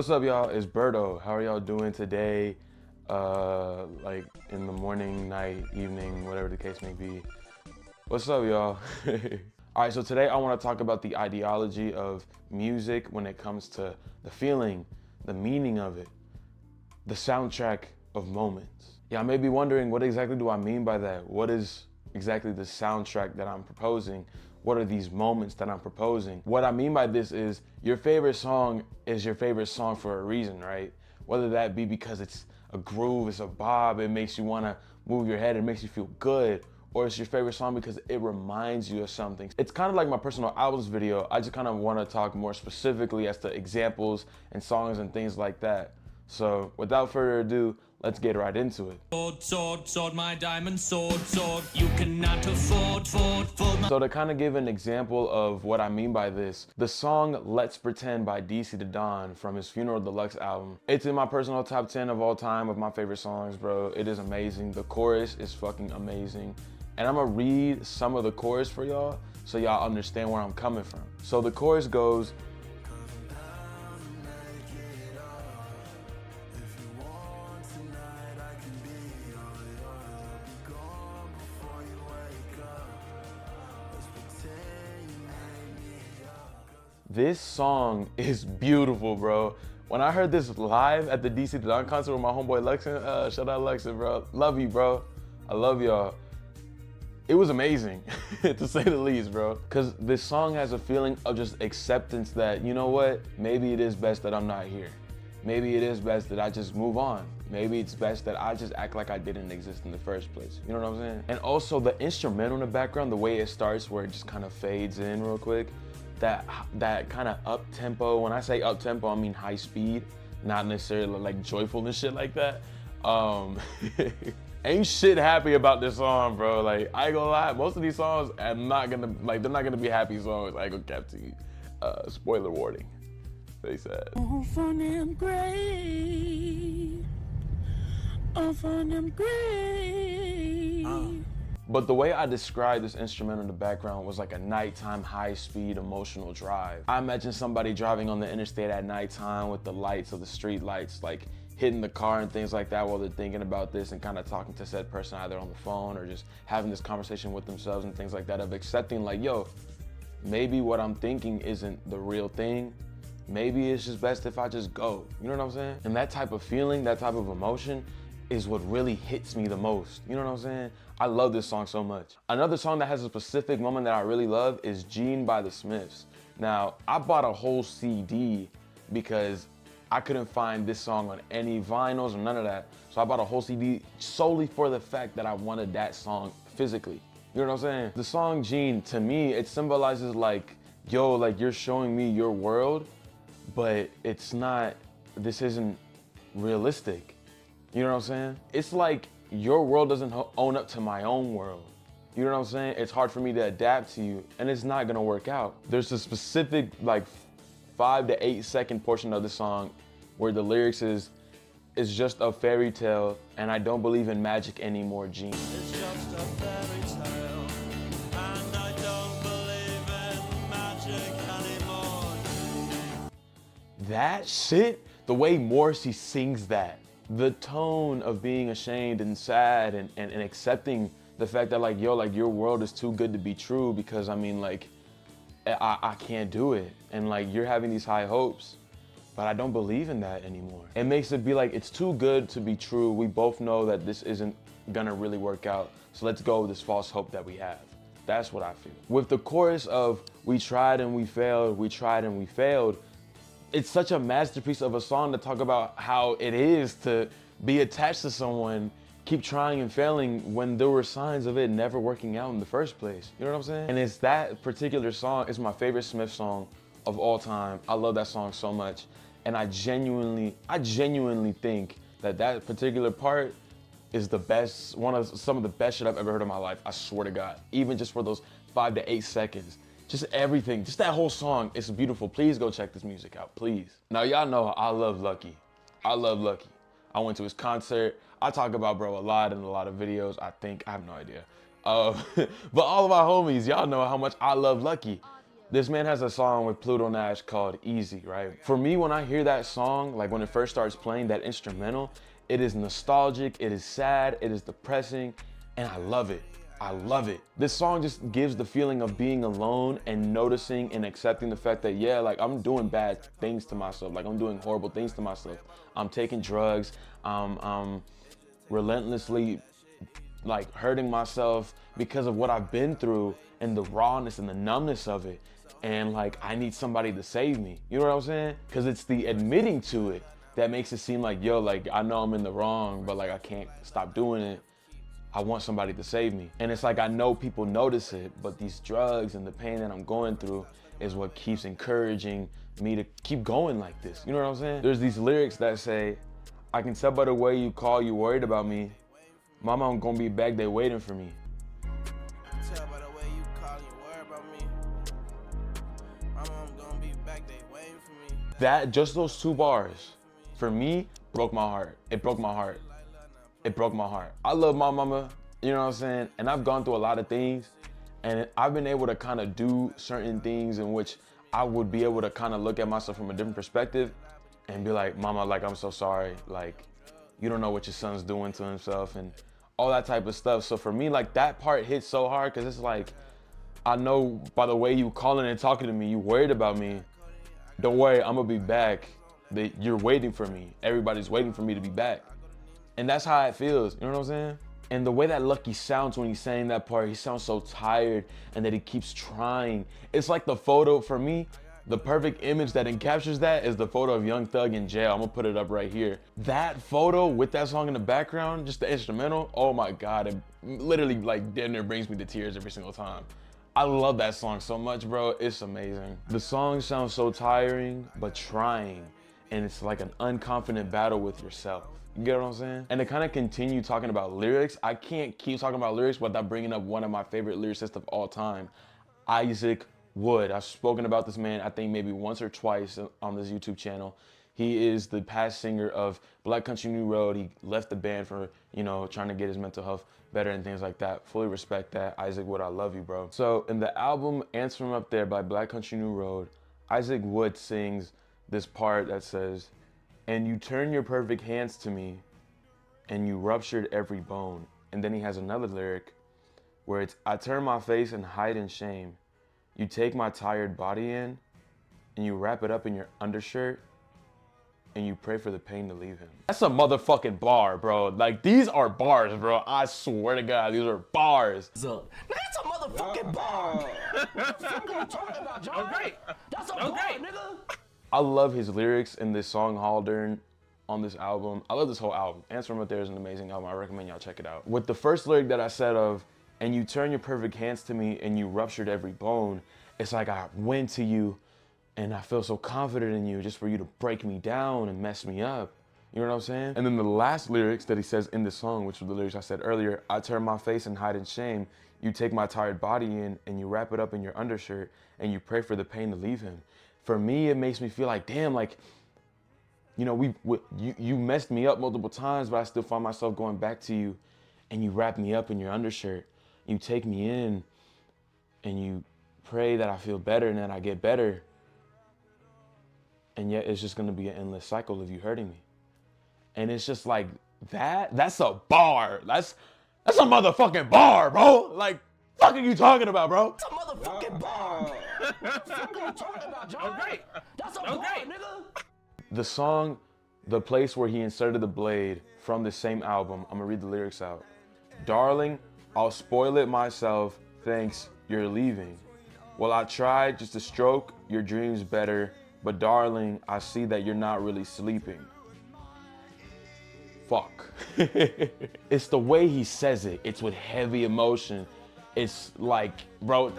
What's up, y'all? It's Berto. How are y'all doing today? Like in the morning, night, evening, whatever the case may be. What's up, y'all? All right, so today I want to talk about the ideology of music when it comes to the feeling, the meaning of it, the soundtrack of moments. Yeah, I may be wondering, what exactly do I mean by that? What is exactly the soundtrack that I'm proposing? What are these moments that I'm proposing? What I mean by this is your favorite song is your favorite song for a reason, right? Whether that be because it's a groove, it's a bob, it makes you want to move your head, it makes you feel good, or it's your favorite song because it reminds you of something. It's kind of like my personal albums video. I just kind of want to talk more specifically as to examples and songs and things like that. So without further ado, let's get right into it. Sword, sword, sword, my diamond sword, sword. You cannot afford, my... So to kind of give an example of what I mean by this, the song Let's Pretend by DC Da Don from his Funeral Deluxe album. It's in my personal top 10 of all time of my favorite songs, bro. It is amazing. The chorus is fucking amazing. And I'm gonna read some of the chorus for y'all so y'all understand where I'm coming from. So the chorus goes, this song is beautiful, bro. When I heard this live at the DC Da Don concert with my homeboy Lexon, shout out Lexon, bro. Love you, bro. I love y'all. It was amazing, to say the least, bro. Cause this song has a feeling of just acceptance that, you know what? Maybe it is best that I'm not here. Maybe it is best that I just move on. Maybe it's best that I just act like I didn't exist in the first place. You know what I'm saying? And also the instrumental in the background, the way it starts where it just kind of fades in real quick, that kind of up tempo. When I say up tempo, I mean high speed, not necessarily like joyful and shit like that. Ain't shit happy about this song, bro. Like, I ain't gonna lie, most of these songs are not gonna, like, they're not gonna be happy songs. I ain't gonna cap to you. Spoiler warning, they said. Off on them grave, off on them grave. But the way I described this instrumental in the background was like a nighttime, high-speed, emotional drive. I imagine somebody driving on the interstate at nighttime with the lights of the street lights, like hitting the car and things like that while they're thinking about this and kind of talking to said person either on the phone or just having this conversation with themselves and things like that, of accepting like, yo, maybe what I'm thinking isn't the real thing. Maybe it's just best if I just go. You know what I'm saying? And that type of feeling, that type of emotion is what really hits me the most. You know what I'm saying? I love this song so much. Another song that has a specific moment that I really love is Gene by the Smiths. Now, I bought a whole CD because I couldn't find this song on any vinyls or none of that. So I bought a whole CD solely for the fact that I wanted that song physically. You know what I'm saying? The song Gene, to me, it symbolizes like, yo, like you're showing me your world, but it's not, this isn't realistic. You know what I'm saying? It's like your world doesn't own up to my own world. You know what I'm saying? It's hard for me to adapt to you and it's not gonna work out. There's a specific like 5 to 8 second portion of the song where the lyrics is, it's just a fairy tale and I don't believe in magic anymore, Gene. It's just a fairy tale, and I don't believe in magic anymore. That shit, the way Morrissey sings that, the tone of being ashamed and sad and accepting the fact that like, yo, like your world is too good to be true because I mean like, I can't do it. And like you're having these high hopes, but I don't believe in that anymore. It makes it be like, it's too good to be true. We both know that this isn't gonna really work out. So let's go with this false hope that we have. That's what I feel. With the chorus of we tried and we failed, we tried and we failed, it's such a masterpiece of a song to talk about how it is to be attached to someone, keep trying and failing when there were signs of it never working out in the first place. You know what I'm saying? And it's that particular song, it's my favorite Smith song of all time. I love that song so much. And I genuinely think that that particular part is the best, some of the best shit I've ever heard in my life. I swear to God, even just for those 5 to 8 seconds. Just everything, just that whole song, it's beautiful. Please go check this music out, please. Now y'all know I love Lucky. I love Lucky. I went to his concert. I talk about bro a lot in a lot of videos, I think, I have no idea. But all of my homies, y'all know how much I love Lucky. This man has a song with Pluto Nash called Easy, right? For me, when I hear that song, like when it first starts playing, that instrumental, it is nostalgic, it is sad, it is depressing, and I love it. I love it. This song just gives the feeling of being alone and noticing and accepting the fact that, yeah, like I'm doing bad things to myself. Like I'm doing horrible things to myself. I'm taking drugs. I'm relentlessly like hurting myself because of what I've been through and the rawness and the numbness of it. And like, I need somebody to save me. You know what I'm saying? Because it's the admitting to it that makes it seem like, yo, like I know I'm in the wrong, but like I can't stop doing it. I want somebody to save me. And it's like, I know people notice it, but these drugs and the pain that I'm going through is what keeps encouraging me to keep going like this. You know what I'm saying? There's these lyrics that say, I can tell by the way you call, you worried about me. Mama, I'm gonna be back, they waiting for me. Tell by the way you call, you worry about me. Mama, I'm gonna be back, they waiting for me. That, just those two bars, for me, broke my heart. It broke my heart. It broke my heart. I love my mama, you know what I'm saying? And I've gone through a lot of things, and I've been able to kind of do certain things in which I would be able to kind of look at myself from a different perspective and be like, mama, like, I'm so sorry. Like, you don't know what your son's doing to himself and all that type of stuff. So for me, like, that part hits so hard because it's like, I know by the way you calling and talking to me, you worried about me. Don't worry, I'm gonna be back. You're waiting for me. Everybody's waiting for me to be back. And that's how it feels, you know what I'm saying? And the way that Lucky sounds when he's saying that part, he sounds so tired and that he keeps trying. It's like the photo, for me, the perfect image that encaptures that is the photo of Young Thug in jail. I'm gonna put it up right here. That photo with that song in the background, just the instrumental, oh my God, it literally like damn near brings me to tears every single time. I love that song so much, bro, it's amazing. The song sounds so tiring, but trying. And it's like an unconfident battle with yourself. You get what I'm saying? And to kind of continue talking about lyrics, I can't keep talking about lyrics without bringing up one of my favorite lyricists of all time, Isaac Wood. I've spoken about this man, I think maybe once or twice on this YouTube channel. He is the past singer of Black Country New Road. He left the band for, you know, trying to get his mental health better and things like that. Fully respect that. Isaac Wood, I love you, bro. So in the album Answer From Up There by Black Country New Road, Isaac Wood sings this part that says, and you turn your perfect hands to me and you ruptured every bone. And then he has another lyric where it's, I turn my face and hide in shame. You take my tired body in and you wrap it up in your undershirt and you pray for the pain to leave him. That's a motherfucking bar, bro. Like, these are bars, bro. I swear to God, these are bars. That's a motherfucking bar. What are you talking about, John? Okay. That's a bar, nigga. I love his lyrics in this song, Haldern, on this album. I love this whole album. Answer From Up There is an amazing album. I recommend y'all check it out. With the first lyric that I said of, and you turn your perfect hands to me and you ruptured every bone, it's like I went to you and I feel so confident in you just for you to break me down and mess me up. You know what I'm saying? And then the last lyrics that he says in the song, which were the lyrics I said earlier, I turn my face and hide in shame. You take my tired body in and you wrap it up in your undershirt and you pray for the pain to leave him. For me, it makes me feel like, damn, like, you know, you messed me up multiple times, but I still find myself going back to you and you wrap me up in your undershirt. You take me in and you pray that I feel better and that I get better. And yet it's just gonna be an endless cycle of you hurting me. And it's just like, that's a bar. That's a motherfucking bar, bro. Like, fuck are you talking about, bro? That's a motherfucking bar. What are you talking about, John? Okay. That's a bar, nigga. The song, the place where he inserted the blade from the same album, I'm gonna read the lyrics out. Darling, I'll spoil it myself, thanks, you're leaving. Well, I tried just to stroke your dreams better, but darling, I see that you're not really sleeping. Fuck. It's the way he says it. It's with heavy emotion. It's like, bro.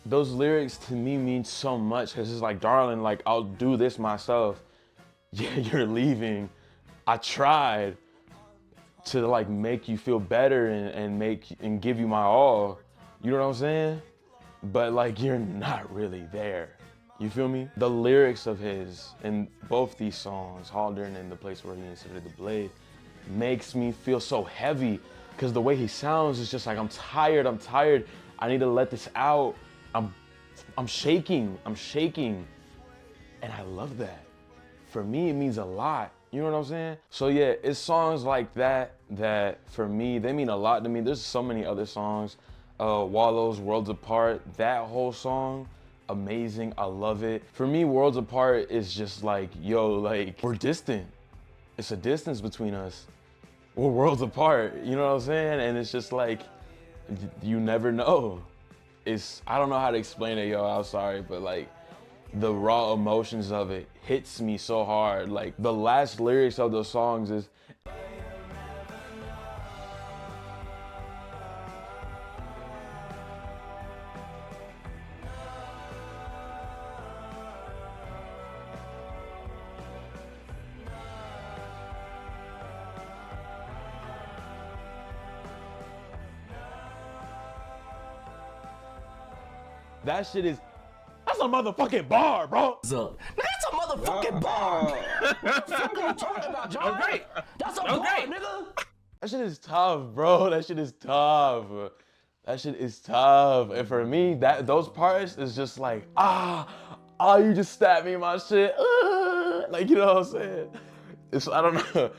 Those lyrics to me mean so much because it's like, darling, like, I'll do this myself. Yeah, you're leaving. I tried. to like make you feel better and give you my all. You know what I'm saying? But like you're not really there. You feel me? The lyrics of his in both these songs, Haldern and The Place Where He Inserted the Blade, makes me feel so heavy because the way he sounds is just like I'm tired. I need to let this out. I'm shaking. And I love that. For me, it means a lot. You know what I'm saying? So yeah, it's songs like that for me, they mean a lot to me. There's so many other songs. Wallows, Worlds Apart, that whole song, amazing, I love it. For me, Worlds Apart is just like, yo, like, we're distant. It's a distance between us. We're worlds apart, you know what I'm saying? And it's just like, you never know. I don't know how to explain it, yo, I'm sorry, but like, the raw emotions of it hits me so hard. Like the last lyrics of those songs is, that's a motherfucking bar, bro. That's a motherfucking bar. What you talking about, John? Okay. That's a bar, nigga. That shit is tough, bro. That shit is tough. And for me, those parts is just like, you just stabbed me in my shit. Like, you know what I'm saying? I don't know.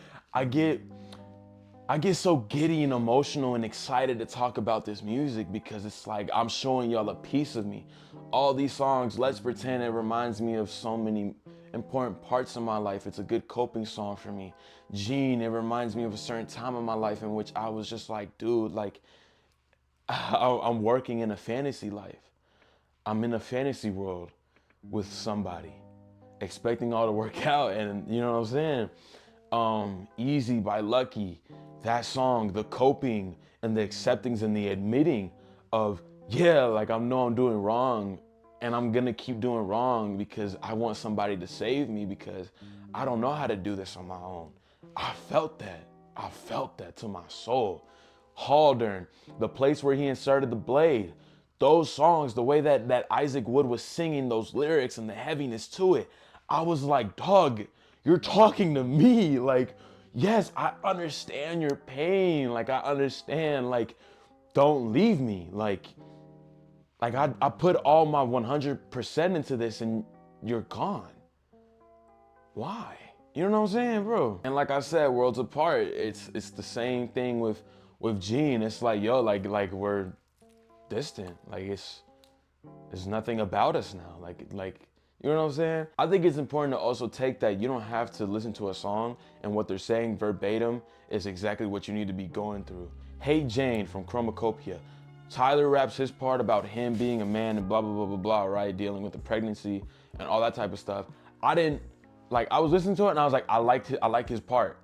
I get so giddy and emotional and excited to talk about this music because it's like I'm showing y'all a piece of me. All these songs, Let's Pretend, it reminds me of so many important parts of my life. It's a good coping song for me. Gene, it reminds me of a certain time in my life in which I was just like, dude, like, I'm working in a fantasy life. I'm in a fantasy world with somebody, expecting all to work out, and you know what I'm saying? Easy by Lucky, that song, the coping and the acceptance and the admitting of, yeah, like I know I'm doing wrong and I'm gonna keep doing wrong because I want somebody to save me because I don't know how to do this on my own. I felt that to my soul. Haldern, The Place Where He Inserted the Blade, those songs, the way that Isaac Wood was singing those lyrics and the heaviness to it, I was like, dog, you're talking to me. Like, yes, I understand your pain. Like, I understand, like, don't leave me. Like I put all my 100% into this and you're gone. Why? You know what I'm saying, bro? And like I said, Worlds Apart, it's the same thing with Gene. It's like, yo, like we're distant. Like there's nothing about us now. Like, you know what I'm saying? I think it's important to also take that you don't have to listen to a song and what they're saying verbatim is exactly what you need to be going through. Hey Jane from Chromacopia. Tyler raps his part about him being a man and blah, blah, blah, blah, blah, right? Dealing with the pregnancy and all that type of stuff. I was listening to it and I was like, I like his part.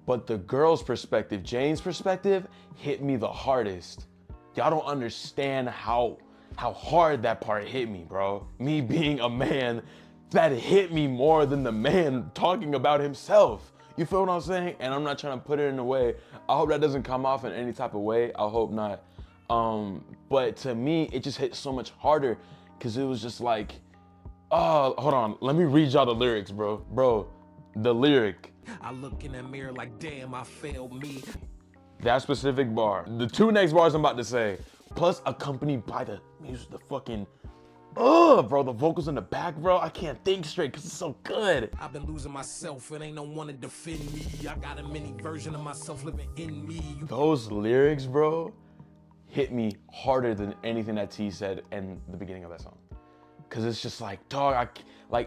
But the girl's perspective, Jane's perspective, hit me the hardest. Y'all don't understand how hard that part hit me, bro. Me being a man, that hit me more than the man talking about himself. You feel what I'm saying? And I'm not trying to put it in a way. I hope that doesn't come off in any type of way. I hope not. But to me, it just hit so much harder because it was just like, oh, hold on. Let me read y'all the lyrics, bro. Bro, the lyric. I look in that mirror like, damn, I failed me. That specific bar. The two next bars I'm about to say, plus accompanied by the music, the fucking, bro, the vocals in the back, bro. I can't think straight because it's so good. I've been losing myself. It ain't no one to defend me. I got a mini version of myself living in me. Those lyrics, bro, hit me harder than anything that T said in the beginning of that song. Cause it's just like, dog,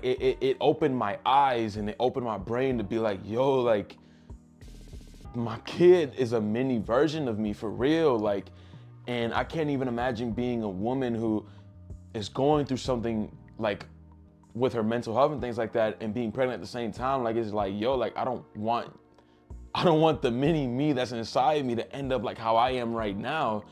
it opened my eyes and it opened my brain to be like, yo, like, my kid is a mini version of me for real. Like, and I can't even imagine being a woman who is going through something like with her mental health and things like that and being pregnant at the same time. Like, it's like, yo, like, I don't want the mini me that's inside me to end up like how I am right now.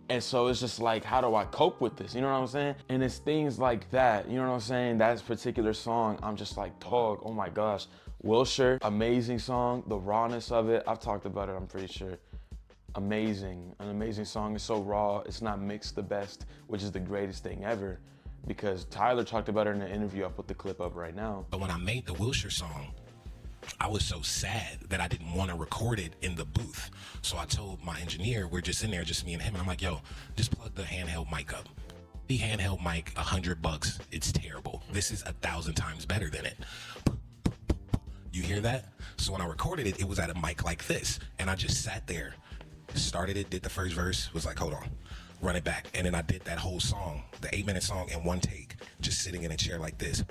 And so it's just like, how do I cope with this? You know what I'm saying? And it's things like that, you know what I'm saying? That particular song, I'm just like, dog, oh my gosh, Wilshire, amazing song. The rawness of it, I've talked about it, I'm pretty sure. Amazing, an amazing song. It's so raw, it's not mixed the best, which is the greatest thing ever, because Tyler talked about it in an interview. I'll put the clip up right now. But when I made the Wilshire song, I was so sad that I didn't want to record it in the booth. So I told my engineer, we're just in there, just me and him, and I'm like, yo, just plug the handheld mic up. The handheld mic, $100, it's terrible. This is 1,000 times better than it. You hear that? So when I recorded it, it was at a mic like this, and I just sat there, started it, did the first verse, was like, hold on, run it back. And then I did that whole song, the 8-minute song in one take, just sitting in a chair like this,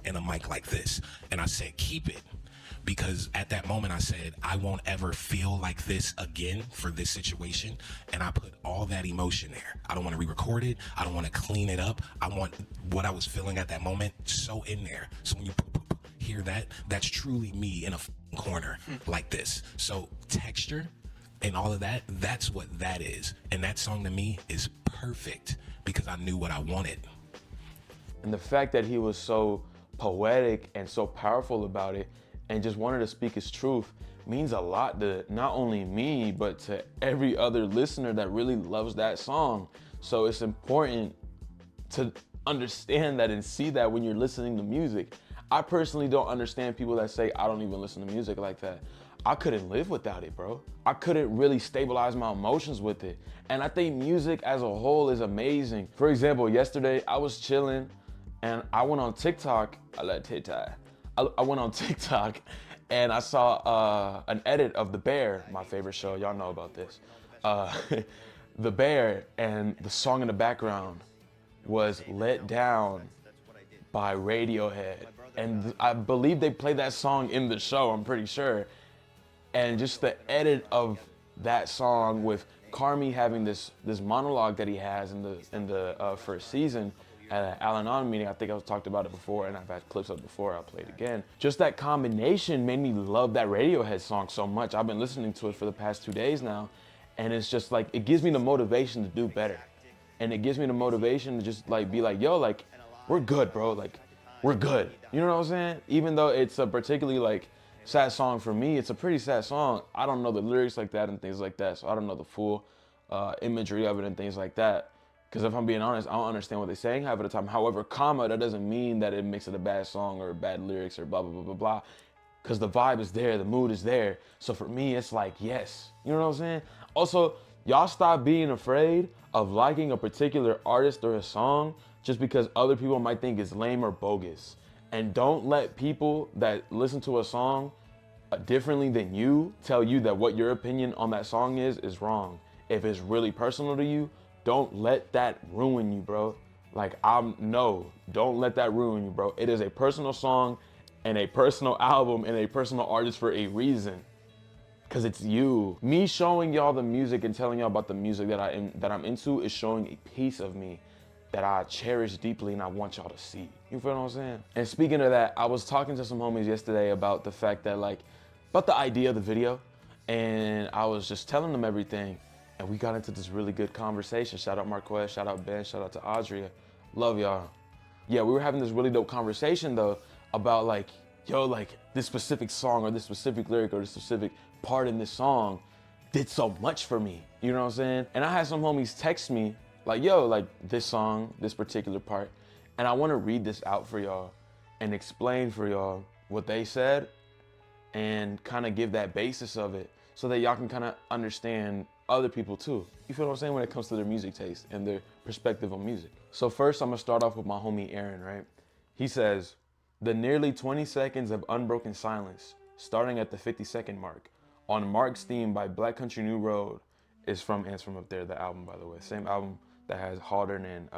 and a mic like this. And I said, keep it. Because at that moment I said, I won't ever feel like this again for this situation. And I put all that emotion there. I don't want to re-record it. I don't want to clean it up. I want what I was feeling at that moment so in there. So when you hear that, that's truly me in a corner like this. So texture and all of that, that's what that is. And that song to me is perfect because I knew what I wanted. And the fact that he was so poetic and so powerful about it and just wanted to speak his truth means a lot to not only me, but to every other listener that really loves that song. So it's important to understand that and see that when you're listening to music. I personally don't understand people that say, I don't even listen to music like that. I couldn't live without it, bro. I couldn't really stabilize my emotions with it. And I think music as a whole is amazing. For example, yesterday I was chilling and I went on TikTok. I went on TikTok and I saw an edit of The Bear, my favorite show. Y'all know about this. The Bear, and the song in the background was Let Down by Radiohead. And I believe they played that song in the show, I'm pretty sure. And just the edit of that song with Carmi having this monologue that he has in the first season at an Al-Anon meeting. I think I've talked about it before and I've had clips of it before. I'll play it again. Just that combination made me love that Radiohead song so much. I've been listening to it for the past 2 days now. And it's just like, it gives me the motivation to do better. And it gives me the motivation to just like be like, yo, like, we're good, bro. Like, we're good. You know what I'm saying? Even though it's a particularly like sad song for me, it's a pretty sad song. I don't know the lyrics like that and things like that. So I don't know the full imagery of it and things like that. Because if I'm being honest, I don't understand what they're saying half of the time. However, comma, that doesn't mean that it makes it a bad song or bad lyrics or blah, blah, blah, blah, blah. Because the vibe is there, the mood is there. So for me, it's like, yes. You know what I'm saying? Also, y'all stop being afraid of liking a particular artist or a song just because other people might think it's lame or bogus. And don't let people that listen to a song differently than you tell you that what your opinion on that song is wrong. If it's really personal to you, don't let that ruin you, bro. Like, don't let that ruin you, bro. It is a personal song and a personal album and a personal artist for a reason. Cause it's you. Me showing y'all the music and telling y'all about the music that I'm into is showing a piece of me that I cherish deeply and I want y'all to see. You feel what I'm saying? And speaking of that, I was talking to some homies yesterday about the fact that about the idea of the video, and I was just telling them everything, and we got into this really good conversation. Shout out Marquez, shout out Ben, shout out to Audria. Love y'all. Yeah, we were having this really dope conversation though about this specific song or this specific lyric or this specific part in this song did so much for me. You know what I'm saying? And I had some homies text me like, yo, like this song, this particular part, and I want to read this out for y'all and explain for y'all what they said and kind of give that basis of it so that y'all can kind of understand other people too. You feel what I'm saying? When it comes to their music taste and their perspective on music. So first I'm gonna start off with my homie Aaron, right? He says, the nearly 20 seconds of unbroken silence, starting at the 50-second mark, on Mark's theme by Black Country New Road is from Ants From Up There, the album, by the way. Same album that has Haldern and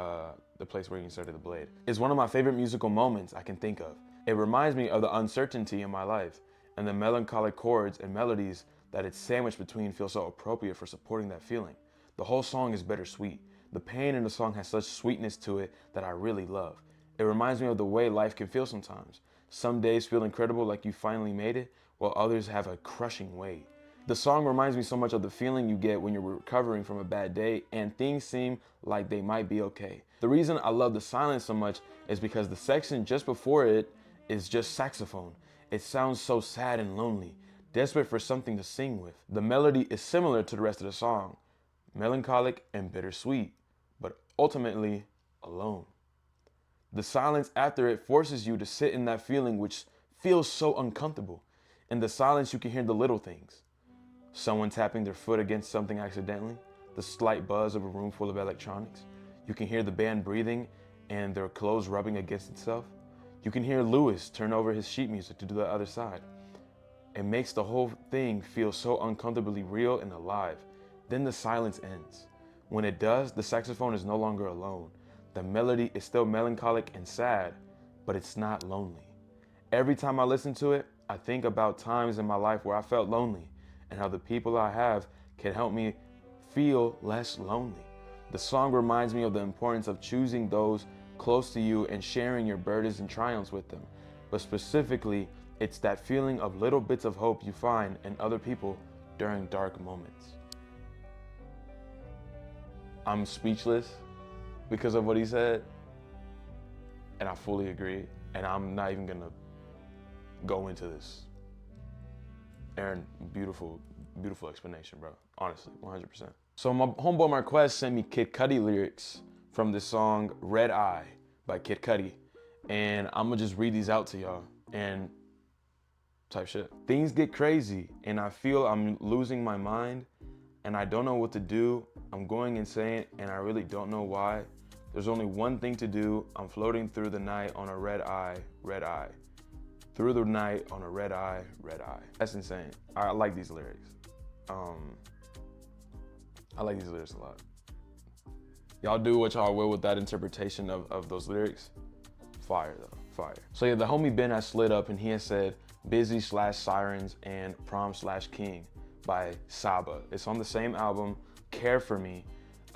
The Place Where You Inserted the Blade. It's one of my favorite musical moments I can think of. It reminds me of the uncertainty in my life, and the melancholic chords and melodies that it's sandwiched between feel so appropriate for supporting that feeling. The whole song is bittersweet. The pain in the song has such sweetness to it that I really love. It reminds me of the way life can feel sometimes. Some days feel incredible, like you finally made it, while others have a crushing weight. The song reminds me so much of the feeling you get when you're recovering from a bad day and things seem like they might be okay. The reason I love the silence so much is because the section just before it is just saxophone. It sounds so sad and lonely, desperate for something to sing with. The melody is similar to the rest of the song, melancholic and bittersweet, but ultimately alone. The silence after it forces you to sit in that feeling which feels so uncomfortable. In the silence, you can hear the little things. Someone tapping their foot against something accidentally, the slight buzz of a room full of electronics. You can hear the band breathing and their clothes rubbing against itself. You can hear Lewis turn over his sheet music to do the other side. It makes the whole thing feel so uncomfortably real and alive. Then the silence ends. When it does, the saxophone is no longer alone. The melody is still melancholic and sad, but it's not lonely. Every time I listen to it, I think about times in my life where I felt lonely and how the people I have can help me feel less lonely. The song reminds me of the importance of choosing those close to you and sharing your burdens and triumphs with them. But specifically, it's that feeling of little bits of hope you find in other people during dark moments. I'm speechless because of what he said, and I fully agree, and I'm not even gonna go into this. Aaron, beautiful explanation, bro. Honestly, 100%. So my homeboy Marquez sent me Kid Cudi lyrics from the song Red Eye by Kid Cudi, and I'm gonna just read these out to y'all and type shit. Things get crazy, and I feel I'm losing my mind, and I don't know what to do. I'm going insane, and I really don't know why. There's only one thing to do. I'm floating through the night on a red eye, red eye. Through the night on a red eye, red eye. That's insane. I like these lyrics. I like these lyrics a lot. Y'all do what y'all will with that interpretation of those lyrics. Fire though, fire. So yeah, the homie Ben has slid up and he has said Busy/Sirens and Prom/King by Saba. It's on the same album, Care For Me.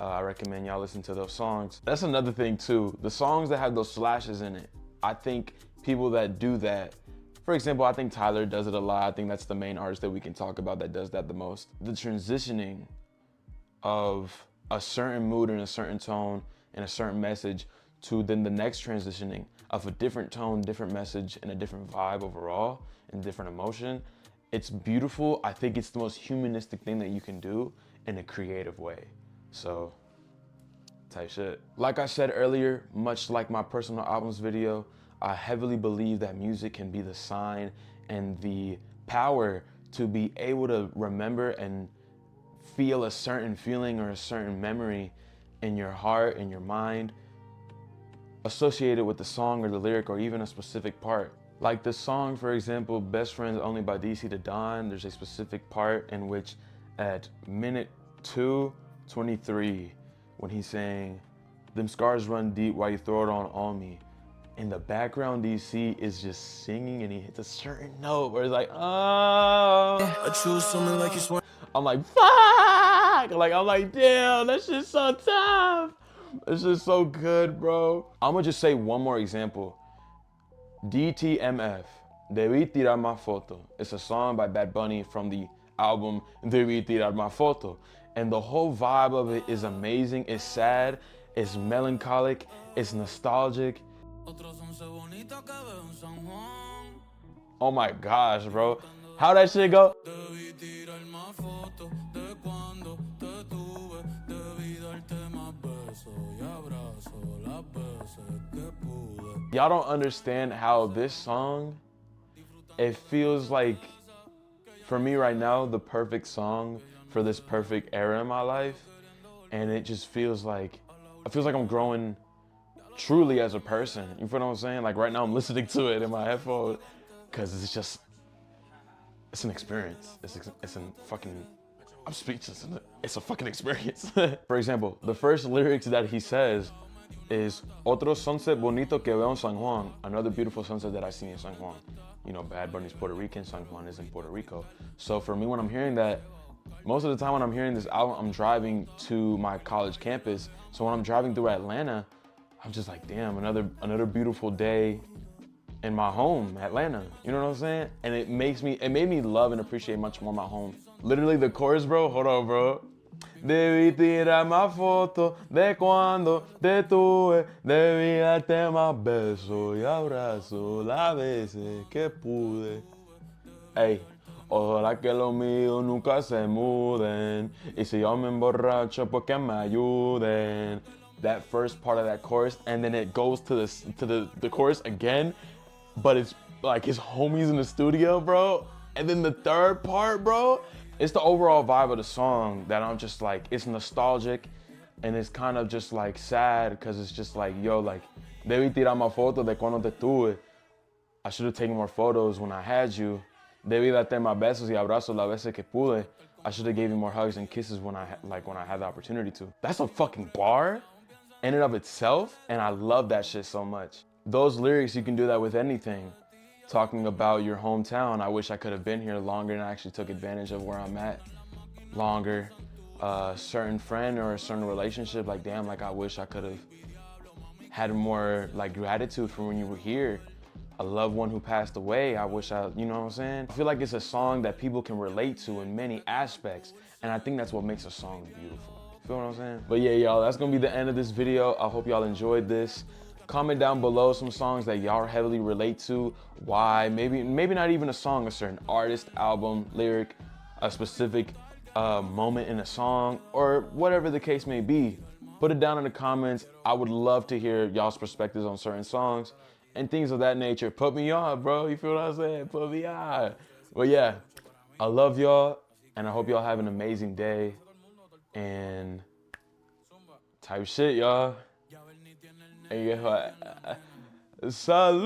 I recommend y'all listen to those songs. That's another thing too. The songs that have those slashes in it, I think people that do that, for example, I think Tyler does it a lot. I think that's the main artist that we can talk about that does that the most. The transitioning of a certain mood and a certain tone and a certain message to then the next transitioning of a different tone, different message, and a different vibe overall and different emotion. It's beautiful. I think it's the most humanistic thing that you can do in a creative way. So, type shit. Like I said earlier, much like my personal albums video, I heavily believe that music can be the sign and the power to be able to remember and feel a certain feeling or a certain memory in your heart, in your mind, associated with the song or the lyric or even a specific part. Like the song, for example, Best Friends Only by DC to Don, there's a specific part in which at minute 2:23, when he's saying, them scars run deep while you throw it on me. In the background, DC is just singing and he hits a certain note where it's like, oh. I choose something like you swear. I'm like, fuck! Like, I'm like, damn, that shit's so tough. It's just so good, bro. I'm gonna just say one more example. DTMF, Debí Tirar Más Foto. It's a song by Bad Bunny from the album Debí Tirar Más Foto. And the whole vibe of it is amazing. It's sad, it's melancholic, it's nostalgic. Oh my gosh, bro. How that shit go? Y'all don't understand how this song, it feels like, for me right now, the perfect song for this perfect era in my life. And it just feels like I'm growing truly as a person. You feel what I'm saying? Like right now I'm listening to it in my headphones because it's an experience. I'm speechless. It's a fucking experience. For example, the first lyrics that he says is Otro sunset bonito que veo en San Juan. Another beautiful sunset that I see in San Juan. You know, Bad Bunny's Puerto Rican, San Juan is in Puerto Rico. So for me, when I'm hearing that, most of the time when I'm hearing this album, I'm driving to my college campus. So when I'm driving through Atlanta, I'm just like, damn, another beautiful day in my home, Atlanta. You know what I'm saying? And it made me love and appreciate much more my home. Literally the chorus, bro, hold on, bro. Debí tirar más fotos de cuando te tuve. Debí darte más besos y abrazos las veces que pude. Ey, ojalá que los míos nunca se muden. Y si yo me emborracho, pues que me ayuden. That first part of that chorus, and then it goes to the chorus again, but it's like his homies in the studio, bro. And then the third part, bro, it's the overall vibe of the song that I'm just like, it's nostalgic, and it's kind of just like sad, because it's just like, yo, like, debí tirar más fotos de cuando te tuve. I should have taken more photos when I had you. Debí darte más besos y abrazos las veces que pude. I should have gave you more hugs and kisses when I had the opportunity to. That's a fucking bar in and of itself, and I love that shit so much. Those lyrics, you can do that with anything. Talking about your hometown, I wish I could have been here longer and I actually took advantage of where I'm at longer. A certain friend or a certain relationship, like damn, like I wish I could have had more like gratitude for when you were here. A loved one who passed away, I wish you know what I'm saying? I feel like it's a song that people can relate to in many aspects, and I think that's what makes a song beautiful. Feel what I'm saying? But yeah, y'all, that's gonna be the end of this video. I hope y'all enjoyed this. Comment down below some songs that y'all heavily relate to. Why? Maybe not even a song, a certain artist, album, lyric, a specific moment in a song, or whatever the case may be. Put it down in the comments. I would love to hear y'all's perspectives on certain songs and things of that nature. Put me on, bro. You feel what I'm saying? Put me on. But yeah, I love y'all, and I hope y'all have an amazing day. And type shit, y'all. And guess what? Salud!